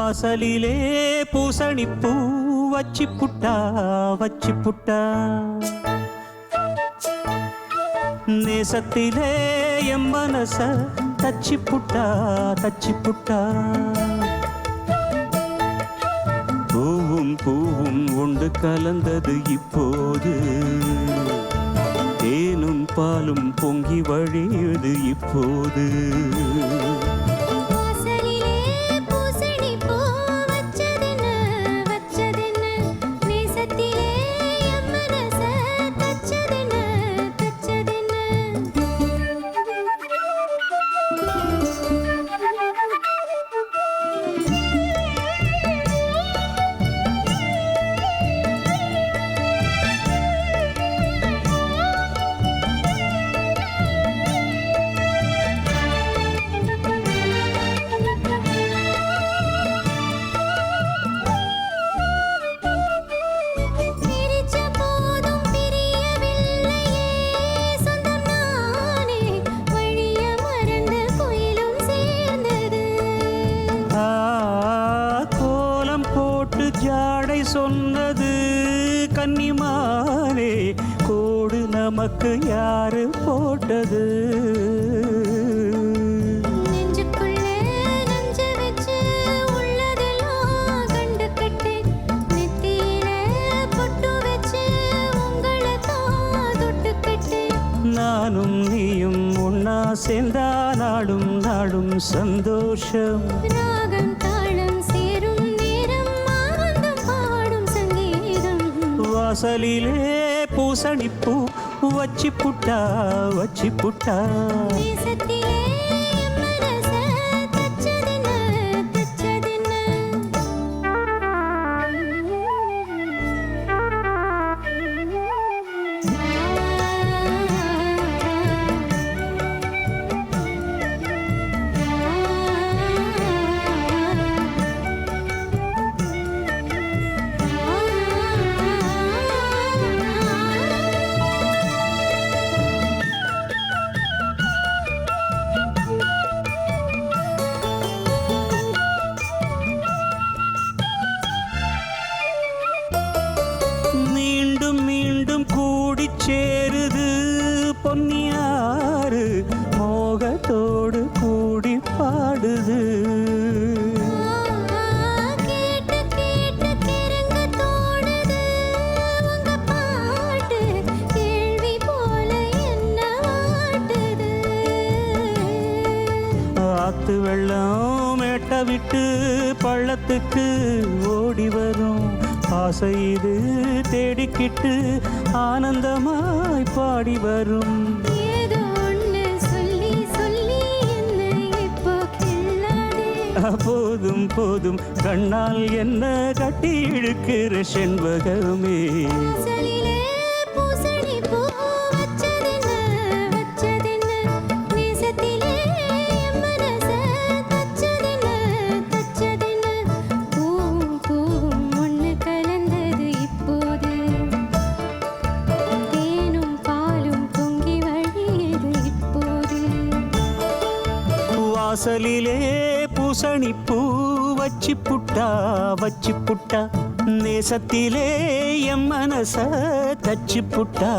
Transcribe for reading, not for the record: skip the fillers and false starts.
வாசலிலே பூசணிப்பூ வச்சி புட்டா நேசத்திலே எம் மனச தச்சி புட்டா பூவும் பூவும் உண்டு கலந்தது இப்போது தேனும் பாலும் பொங்கி வழியுது இப்போது ஜாடை சொன்னது கன்னிமானே கோடு நமக்கு யாரு போட்டது நானும் நீயும் ஒன்னா சேர்ந்தா நாடும் நாடும் சந்தோஷம் வாசலிலே பூசணிப்பூ வச்சி புட்டா சேருது பொன்னியாறு மோகத்தோடு கூடி பாடுது ஆத்து வெள்ளம் மேட்ட விட்டு பள்ளத்துக்கு ஓடி வரும் ஆசை இது தேடிக்கிட்டு ஆனந்தமாய் பாடி வரும் போதும் போதும் கண்ணால் என்ன கட்டி இழுக்கிற செண்பகமே வாசலிலே பூசணிப்பூ வச்சி புட்டா நேசத்திலே எம் மனச தச்சி புட்டா